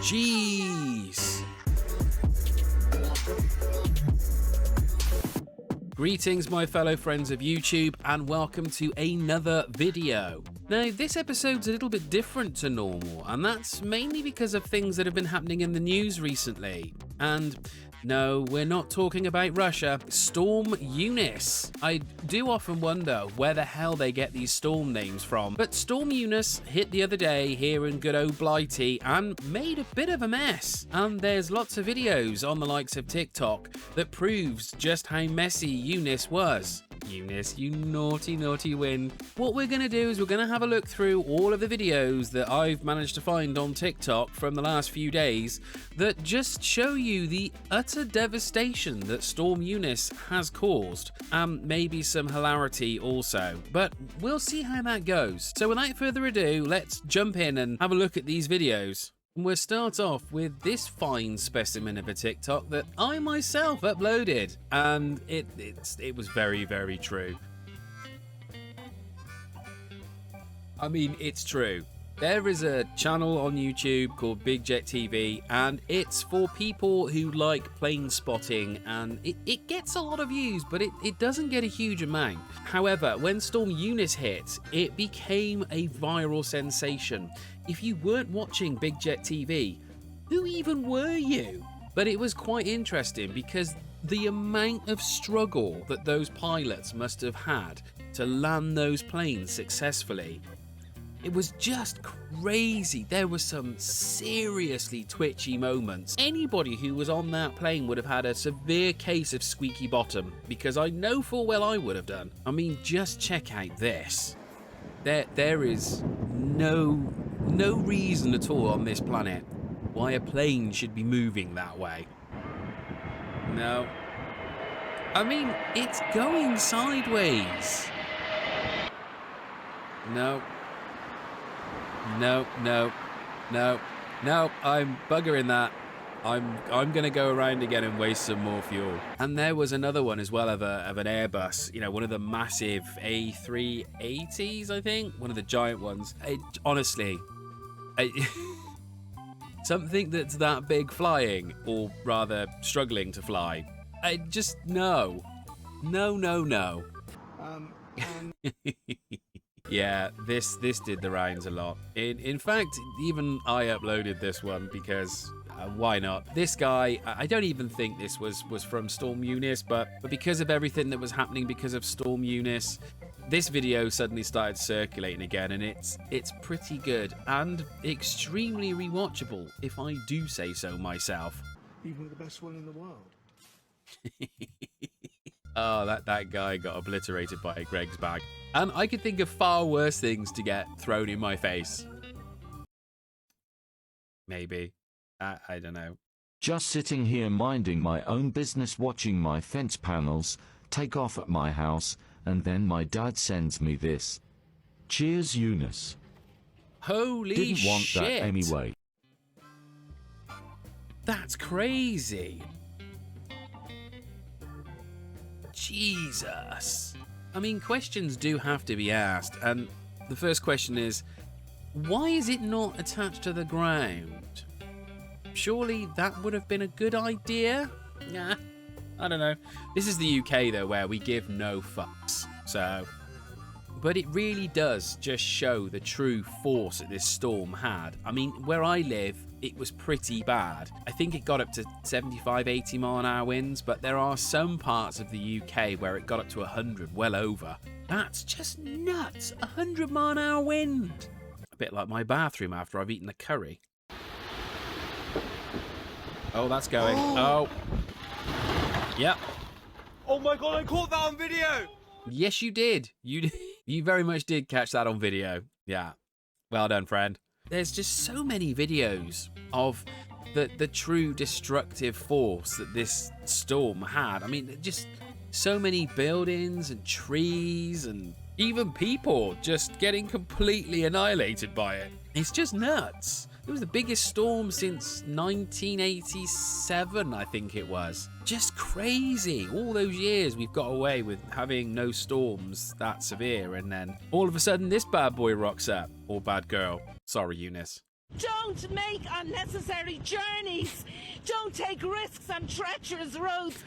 Jeez. Greetings, my fellow friends of YouTube, and welcome to another video. Now, this episode's a little bit different to normal, and that's mainly because of things that have been happening in the news recently. And no, we're not talking about Russia. Storm Eunice. I do often wonder where the hell they get these storm names from, but Storm Eunice hit the other day here in good old Blighty and made a bit of a mess. And there's lots of videos on the likes of TikTok that proves just how messy Eunice was. Eunice, you naughty, naughty wind. What we're going to do is we're going to have a look through all of the videos that I've managed to find on TikTok from the last few days that just show you the utter devastation that Storm Eunice has caused, and maybe some hilarity also, but we'll see how that goes. So without further ado, let's jump in and have a look at these videos. We'll start off with this fine specimen of a TikTok that I myself uploaded, and it was very, very true. I mean, it's true. There is a channel on YouTube called Big Jet TV, and it's for people who like plane spotting, and it gets a lot of views, but it doesn't get a huge amount. However, when Storm Eunice hit, it became a viral sensation. If you weren't watching Big Jet TV, who even were you? But it was quite interesting because the amount of struggle that those pilots must have had to land those planes successfully, it was just crazy. There were some seriously twitchy moments. Anybody who was on that plane would have had a severe case of squeaky bottom, because I know full well I would have done. I mean, just check out this. There is no reason at all on this planet why a plane should be moving that way. No. I mean, it's going sideways. No. No, I'm buggering that. I'm gonna go around again and waste some more fuel. And there was another one as well of an Airbus, you know, one of the massive A380s, I think, one of the giant ones. Honestly, something that's that big flying, or rather struggling to fly, I just no. Yeah, this did the rounds a lot. In fact, even I uploaded this one because why not? This guy, I don't even think this was from Storm Eunice, but because of everything that was happening because of Storm Eunice, this video suddenly started circulating again, and it's pretty good and extremely rewatchable, if I do say so myself. Even the best one in the world. Oh, that guy got obliterated by Greg's bag. And I could think of far worse things to get thrown in my face. Maybe. I don't know. Just sitting here minding my own business, watching my fence panels take off at my house, and then my dad sends me this. Cheers, Eunice. Holy shit. Didn't want that anyway. That's crazy. Jesus. I mean, questions do have to be asked, and the first question is, why is it not attached to the ground? Surely that would have been a good idea? Nah, I don't know. This is the UK though, where we give no fucks, so... But it really does just show the true force that this storm had. I mean, where I live, it was pretty bad. I think it got up to 75, 80 mile an hour winds, but there are some parts of the UK where it got up to 100, well over. That's just nuts, 100 mile an hour wind. A bit like my bathroom after I've eaten a curry. Oh, that's going. Oh. Yep. Oh my god, I caught that on video! Yes, you did. You very much did catch that on video. Yeah. Well done, friend. There's just so many videos of the true destructive force that this storm had. I mean, just so many buildings and trees and even people just getting completely annihilated by it. It's just nuts. It was the biggest storm since 1987, I think it was. Just crazy. All those years we've got away with having no storms that severe, and then all of a sudden this bad boy rocks up. Or bad girl. Sorry, Eunice. Don't make unnecessary journeys. Don't take risks on treacherous roads.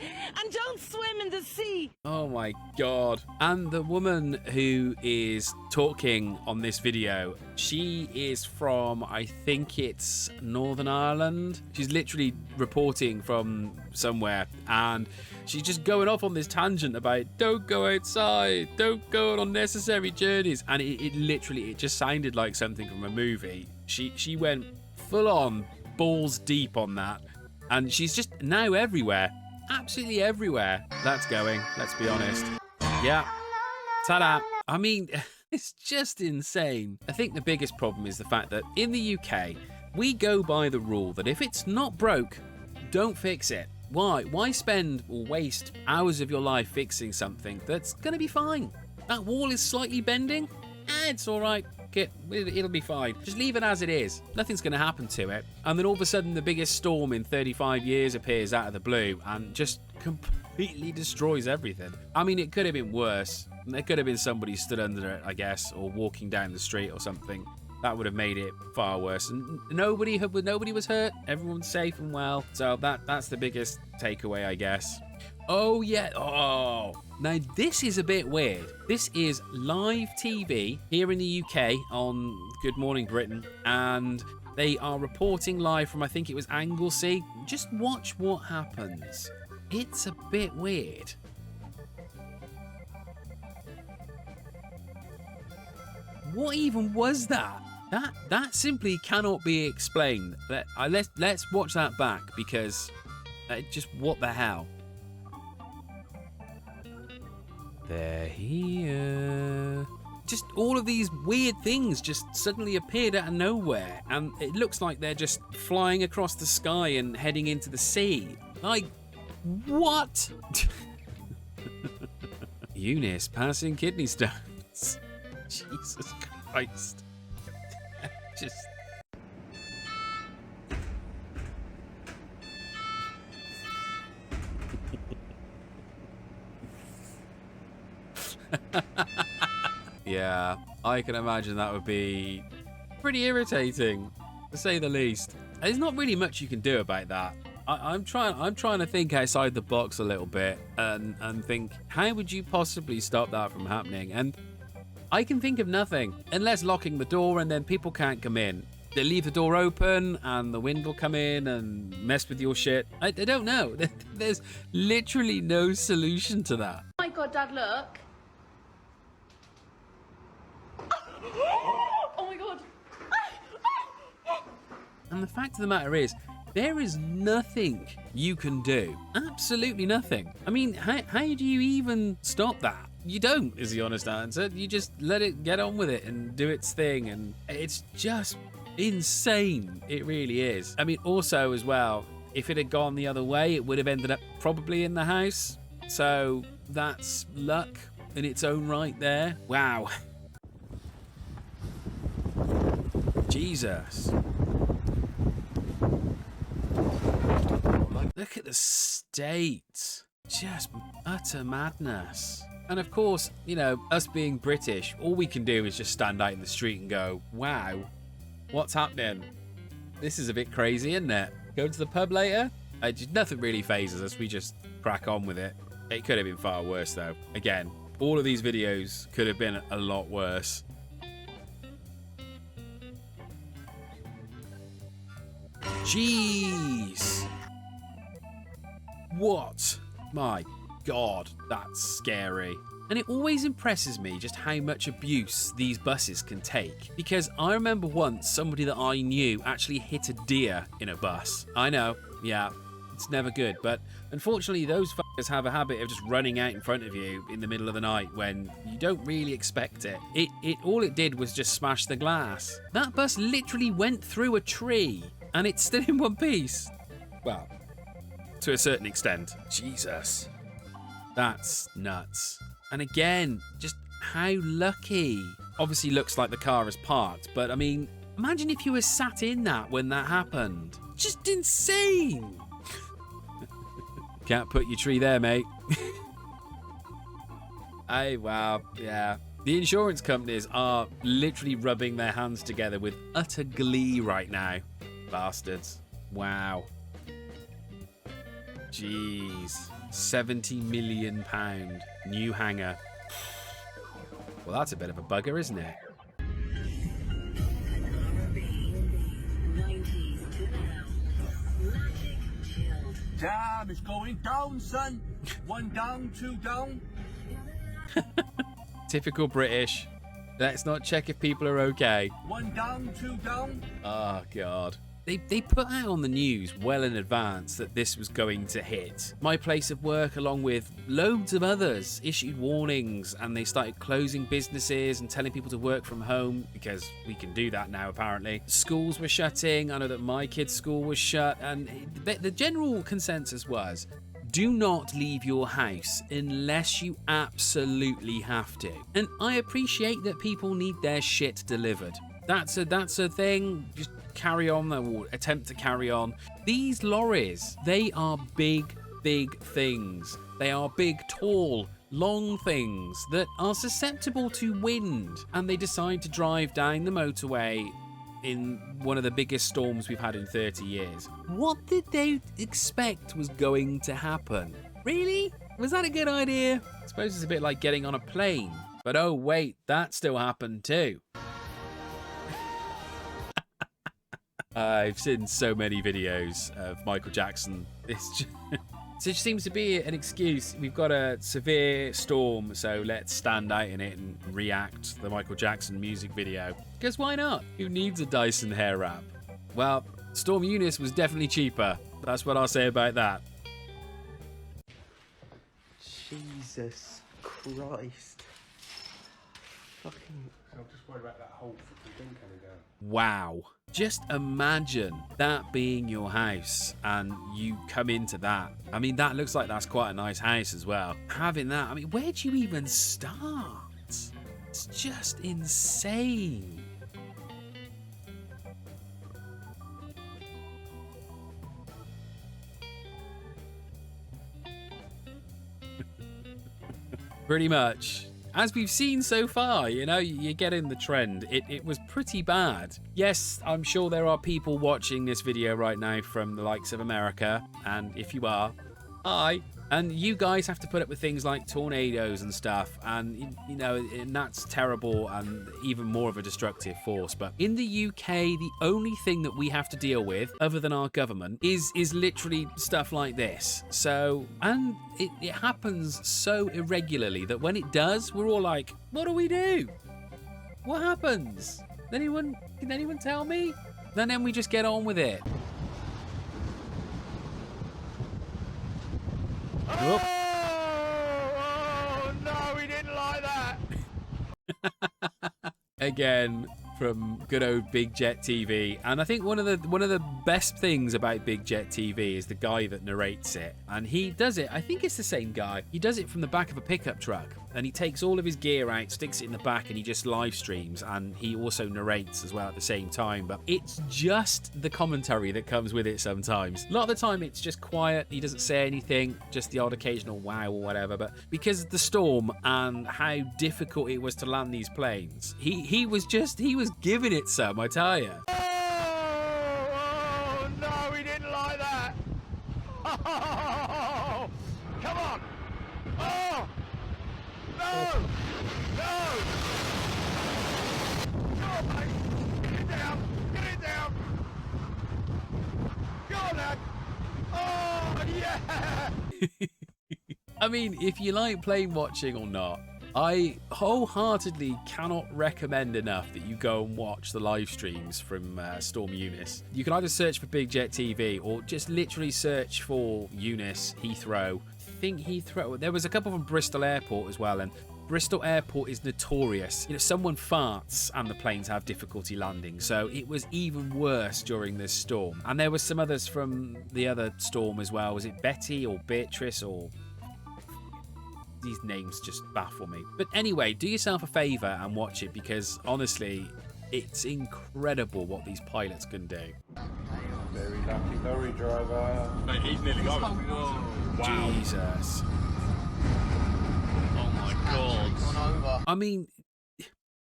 And don't swim in the sea. Oh my god. And the woman who is talking on this video, she is from, I think it's Northern Ireland. She's literally reporting from somewhere, and she's just going off on this tangent about don't go outside, don't go on unnecessary journeys. And it literally, it just sounded like something from a movie. She went full on balls deep on that, and she's just now everywhere, absolutely everywhere. That's going, let's be honest. Yeah, ta-da. I mean, it's just insane. I think the biggest problem is the fact that in the UK, we go by the rule that if it's not broke, don't fix it. Why spend or waste hours of your life fixing something that's gonna be fine? That wall is slightly bending, it's all right. It'll be fine. Just leave it as it is. Nothing's going to happen to it. And then all of a sudden, the biggest storm in 35 years appears out of the blue and just completely destroys everything. I mean, it could have been worse. There could have been somebody stood under it, I guess, or walking down the street or something. That would have made it far worse. And nobody was hurt. Everyone's safe and well. So that's the biggest takeaway, I guess. Oh, yeah. Oh, now this is a bit weird. This is live TV here in the UK on Good Morning Britain, and they are reporting live from, I think it was Anglesey. Just watch what happens. It's a bit weird. What even was that? That simply cannot be explained. Let's watch that back, because just what the hell? They're here. Just all of these weird things just suddenly appeared out of nowhere, and it looks like they're just flying across the sky and heading into the sea. Like, what? Eunice passing kidney stones. Jesus Christ. Just... Yeah, I can imagine that would be pretty irritating, to say the least. There's not really much you can do about that. I'm trying to think outside the box a little bit and think, how would you possibly stop that from happening? And I can think of nothing, unless locking the door and then people can't come in. They leave the door open and the wind will come in and mess with your shit. I don't know. There's literally no solution to that. Oh my god, Dad, look. Oh my god. And the fact of the matter is, there is nothing you can do. Absolutely nothing. I mean, how do you even stop that? You don't, is the honest answer. You just let it get on with it and do its thing. And it's just insane. It really is. I mean, also as well, if it had gone the other way, it would have ended up probably in the house. So that's luck in its own right there. Wow. Jesus. Look at the state. Just utter madness. And of course, you know, us being British, all we can do is just stand out in the street and go, wow, what's happening? This is a bit crazy, isn't it? Go to the pub later? Nothing really phases us. We just crack on with it. It could have been far worse, though. Again, all of these videos could have been a lot worse. Jeez. What? My God, that's scary. And it always impresses me just how much abuse these buses can take. Because I remember once somebody that I knew actually hit a deer in a bus. I know, yeah, it's never good. But unfortunately, those fuckers have a habit of just running out in front of you in the middle of the night when you don't really expect it. All it did was just smash the glass. That bus literally went through a tree and it's still in one piece. Well, to a certain extent. Jesus. That's nuts. And again, just how lucky. Obviously looks like the car is parked, but I mean, imagine if you were sat in that when that happened. Just insane. Can't put your tree there, mate. Wow, yeah. The insurance companies are literally rubbing their hands together with utter glee right now. Bastards. Wow. Jeez. £70 million new hangar. Well, that's a bit of a bugger, isn't it? Damn, it's going down, son. One down, two down. Typical British. Let's not check if people are okay. One down, two down. Oh, God. They put out on the news well in advance that this was going to hit. My place of work, along with loads of others, issued warnings, and they started closing businesses and telling people to work from home, because we can do that now, apparently. Schools were shutting. I know that my kid's school was shut, and the general consensus was, do not leave your house unless you absolutely have to. And I appreciate that people need their shit delivered. That's a thing. Just carry on, or attempt to carry on. These lorries, they are big things. They are big, tall, long things that are susceptible to wind, and they decide to drive down the motorway in one of the biggest storms we've had in 30 years. What did they expect was going to happen? Really? Was that a good idea? I suppose it's a bit like getting on a plane. But oh wait, that still happened too. I've seen so many videos of Michael Jackson. It just seems to be an excuse. We've got a severe storm, so let's stand out in it and react to the Michael Jackson music video. Because why not? Who needs a Dyson hair wrap? Well, Storm Eunice was definitely cheaper. That's what I'll say about that. Jesus Christ. Fucking... I'm just worried about that whole fucking thing coming down. Wow. Just imagine that being your house and you come into that. I mean, that looks like that's quite a nice house as well. Having that, I mean, where do you even start? It's just insane. Pretty much. As we've seen so far, you know, you're getting the trend. It was pretty bad. Yes, I'm sure there are people watching this video right now from the likes of America. And if you are, hi. And you guys have to put up with things like tornadoes and stuff. And, you know, and that's terrible and even more of a destructive force. But in the UK, the only thing that we have to deal with, other than our government, is literally stuff like this. So, and it happens so irregularly that when it does, we're all like, what do we do? What happens? Can anyone tell me? And then we just get on with it. Oh, no, we didn't like that. Again, from good old Big Jet TV. And I think one of the best things about Big Jet TV is the guy that narrates it. And he does it, I think it's the same guy. He does it from the back of a pickup truck. And he takes all of his gear out, sticks it in the back, and he just live streams. And he also narrates as well at the same time. But it's just the commentary that comes with it sometimes. A lot of the time it's just quiet. He doesn't say anything, just the odd occasional wow or whatever. But because of the storm and how difficult it was to land these planes, he was giving it some, I tell you. Oh, no, we didn't like that. Oh, come on. Oh, no, no. Come on, mate. Get it down. Get it down. Go on, lad. Oh, yeah. I mean, if you like plane watching or not, I wholeheartedly cannot recommend enough that you go and watch the live streams from Storm Eunice. You can either search for Big Jet TV or just literally search for Eunice Heathrow. I think Heathrow. There was a couple from Bristol Airport as well, and Bristol Airport is notorious. You know, someone farts and the planes have difficulty landing, so it was even worse during this storm. And there was some others from the other storm as well. Was it Betty or Beatrice or... These names just baffle me. But anyway, do yourself a favour and watch it, because honestly, it's incredible what these pilots can do. Very lucky lorry driver. Mate, he's nearly got it. Whoa. Wow. Jesus. Oh my god. Gone over. I mean,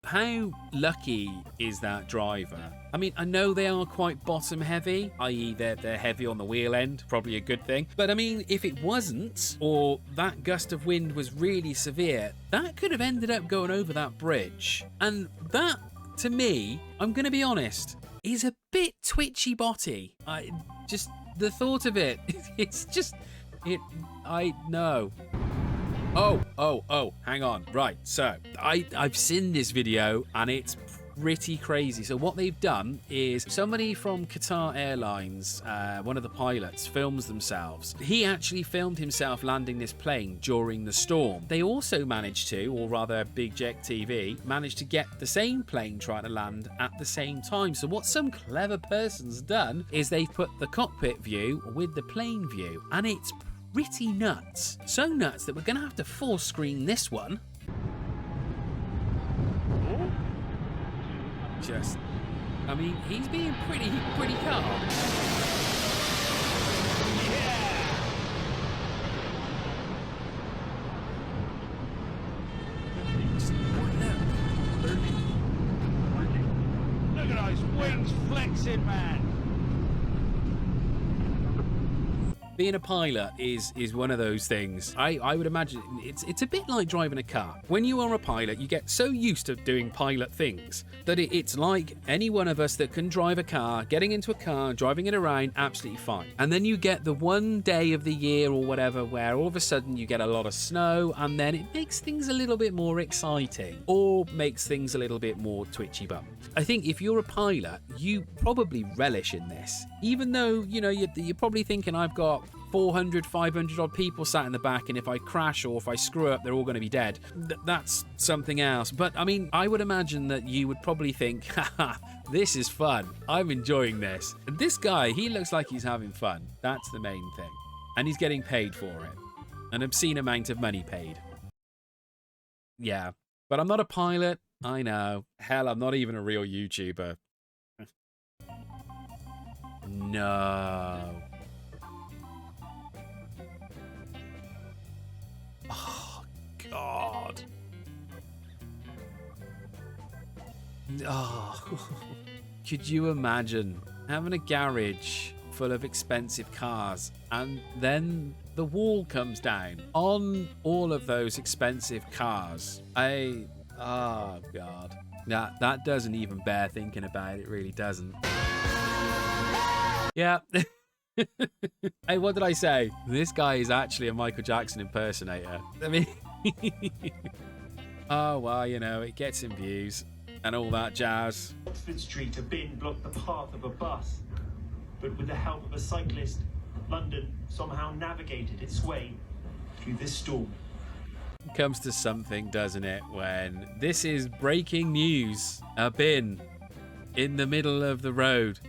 How lucky is that driver? I mean, I know they are quite bottom heavy, i.e. they're heavy on the wheel end, probably a good thing. But I mean, if it wasn't, or that gust of wind was really severe, that could have ended up going over that bridge. And that, to me, I'm going to be honest, is a bit twitchy botty. The thought of it, I know. Oh, hang on. Right, so I've seen this video and it's pretty crazy. So what they've done is somebody from Qatar Airlines, one of the pilots, films themselves. He actually filmed himself landing this plane during the storm. They also managed to, or rather Big Jack TV, managed to get the same plane trying to land at the same time. So what some clever person's done is they've put the cockpit view with the plane view, and it's pretty nuts. So nuts that we're going to have to full screen this one. I mean, he's being pretty calm. Look at those wings flexing, man. Being a pilot is one of those things. I would imagine it's a bit like driving a car. When you are a pilot, you get so used to doing pilot things that it's like any one of us that can drive a car, getting into a car, driving it around, absolutely fine. And then you get the one day of the year or whatever where all of a sudden you get a lot of snow, and then it makes things a little bit more exciting or makes things a little bit more twitchy bum. I think if you're a pilot, you probably relish in this, even though, you know, you're probably thinking, I've got 400, 500 odd people sat in the back, and if I crash or if I screw up, they're all going to be dead. That's something else. But I mean, I would imagine that you would probably think, haha, this is fun. I'm enjoying this. And this guy, he looks like he's having fun. That's the main thing. And he's getting paid for it. An obscene amount of money paid. Yeah. But I'm not a pilot. I know. Hell, I'm not even a real YouTuber. No. Oh, God. Oh, could you imagine having a garage full of expensive cars and then the wall comes down on all of those expensive cars? Oh, God. That doesn't even bear thinking about. It really doesn't. Yeah. Hey, what did I say? This guy is actually a Michael Jackson impersonator. I mean, oh, well, you know, it gets him views and all that jazz. Oxford Street, a bin blocked the path of a bus, but with the help of a cyclist, London somehow navigated its way through this storm. Comes to something, doesn't it, when this is breaking news. A bin in the middle of the road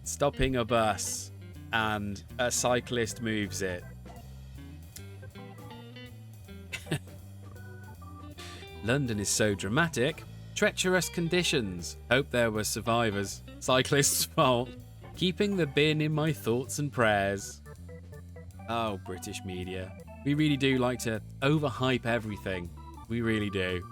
stopping a bus and a cyclist moves it. London is so dramatic. Treacherous conditions. Hope there were survivors. Cyclist's fault. Keeping the bin in my thoughts and prayers. Oh, British media. We really do like to overhype everything. We really do.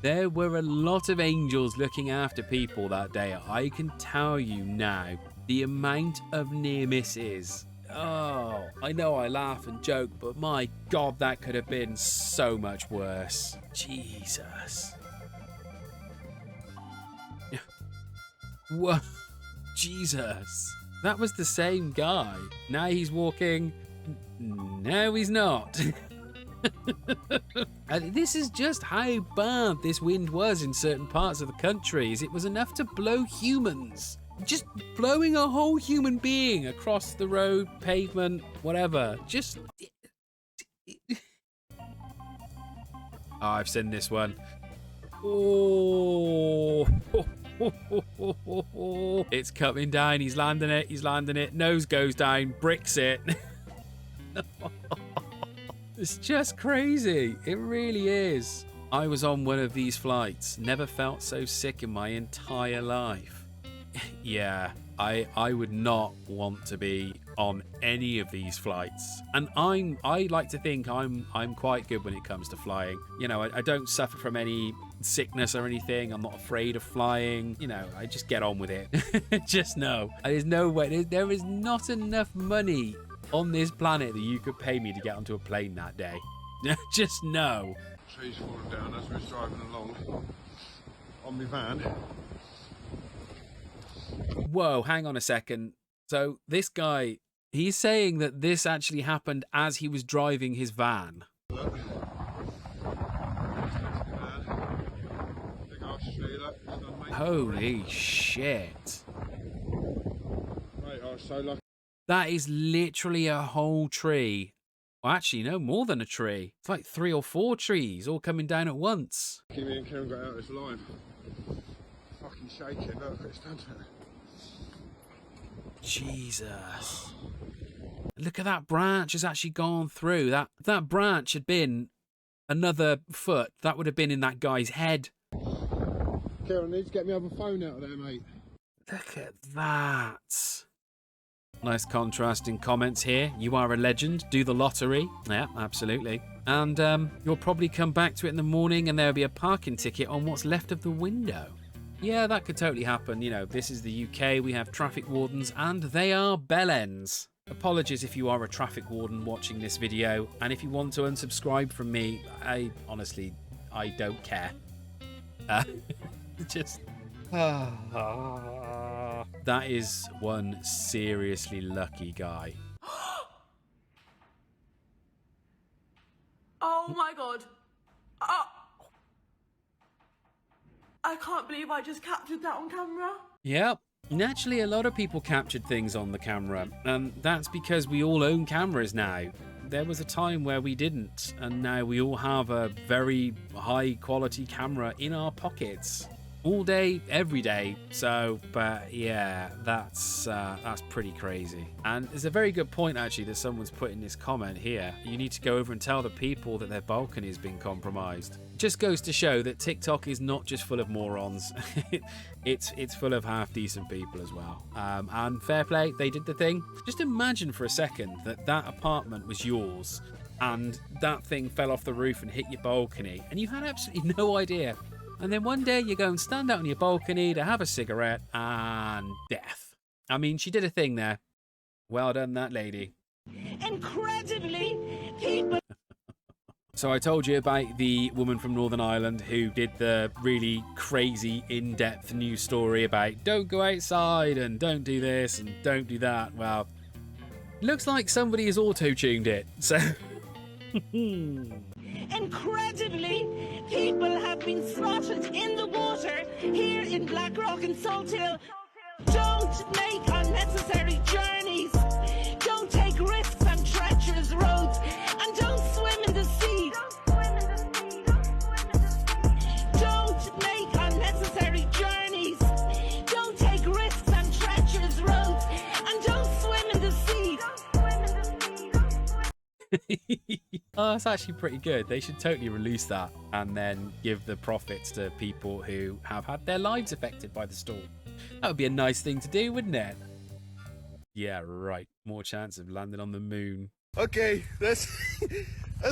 There were a lot of angels looking after people that day. I can tell you now, the amount of near misses. Oh, I know I laugh and joke, but my God, that could have been so much worse. Jesus. What? Jesus. That was the same guy. Now he's walking. No, he's not. And this is just how bad this wind was in certain parts of the country. It was enough to blow humans. Just blowing a whole human being across the road, pavement, whatever. Just... Oh, I've seen this one. Oh. It's coming down. He's landing it. He's landing it. Nose goes down. Bricks it. It's just crazy. It really is. I was on one of these flights. Never felt so sick in my entire life. Yeah, I would not want to be on any of these flights. And I like to think I'm quite good when it comes to flying. You know, I don't suffer from any sickness or anything. I'm not afraid of flying. You know, I just get on with it. Just know. There's no way. There is not enough money on this planet that you could pay me to get onto a plane that day. Just know. Trees falling down as we're driving along on my van. Whoa, hang on a second. So this guy, he's saying that this actually happened as he was driving his van. Look. Big ass tree, look. Holy shit. Mate, I was so lucky. That is literally a whole tree. Well, actually, no, more than a tree. It's like 3 or 4 trees all coming down at once. Me and Karen got out of this line. Fucking shaking, look, it's done to it. Jesus. Look at that branch has actually gone through. That branch had been another foot. That would have been in that guy's head. Karen, need to get my other phone out of there, mate. Look at that. Nice contrasting comments here. You are a legend. Do the lottery. Yeah, absolutely. And you'll probably come back to it in the morning and there'll be a parking ticket on what's left of the window. Yeah, that could totally happen. You know, this is the UK. We have traffic wardens and they are bellends. Apologies if you are a traffic warden watching this video. And if you want to unsubscribe from me, I don't care. Just... That is one seriously lucky guy. Oh my god. Oh. I can't believe I just captured that on camera. Yep. Naturally, a lot of people captured things on the camera, and that's because we all own cameras now. There was a time where we didn't, and now we all have a very high quality camera in our pockets. All day, every day. So, but yeah, that's pretty crazy. And there's a very good point actually that someone's put in this comment here. You need to go over and tell the people that their balcony has been compromised. Just goes to show that TikTok is not just full of morons. it's full of half decent people as well. And fair play, they did the thing. Just imagine for a second that apartment was yours and that thing fell off the roof and hit your balcony and you had absolutely no idea. And then one day you go and stand out on your balcony to have a cigarette and death. I mean, she did a thing there. Well done, that lady. Incredibly, people... So I told you about the woman from Northern Ireland who did the really crazy in-depth news story about don't go outside and don't do this and don't do that. Well, looks like somebody has auto-tuned it. So... Incredibly, people have been spotted in the water here in Blackrock and Salthill. Don't make unnecessary journeys. Don't take risks on treacherous roads. And don't swim in the sea. Don't make unnecessary journeys. Don't take risks on treacherous roads. And don't swim in the sea. Oh, it's actually pretty good. They should totally release that and then give the profits to people who have had their lives affected by the storm. That would be a nice thing to do, wouldn't it? Yeah, right. More chance of landing on the moon. Okay, that's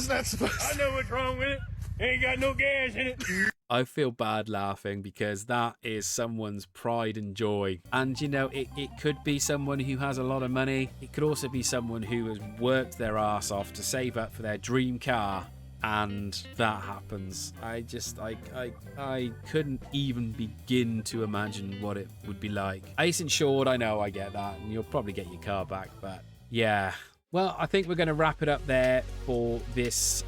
not supposed to... I know what's wrong with it. Ain't got no gas in it. I feel bad laughing because that is someone's pride and joy. And, you know, it could be someone who has a lot of money. It could also be someone who has worked their ass off to save up for their dream car. And that happens. I couldn't even begin to imagine what it would be like. Ace insured, I know, I get that. And you'll probably get your car back. But, yeah... Well, I think we're going to wrap it up there for this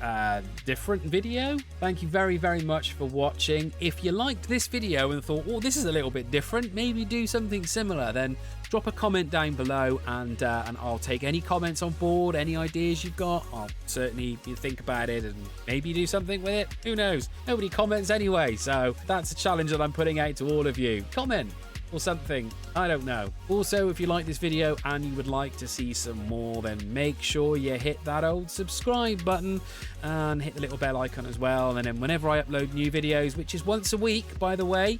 different video. Thank you very, very much for watching. If you liked this video and thought, oh, this is a little bit different, maybe do something similar, then drop a comment down below and I'll take any comments on board, any ideas you've got. I'll certainly think about it and maybe do something with it. Who knows? Nobody comments anyway, so that's a challenge that I'm putting out to all of you. Comment or something, I don't know. Also, if you like this video and you would like to see some more, then make sure you hit that old subscribe button and hit the little bell icon as well. And then whenever I upload new videos, which is once a week, by the way,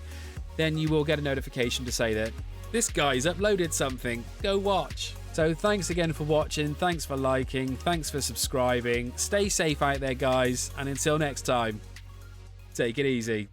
then you will get a notification to say that This guy's uploaded something. Go watch. So thanks again for watching. Thanks for liking. Thanks for subscribing. Stay safe out there, guys. And until next time, take it easy.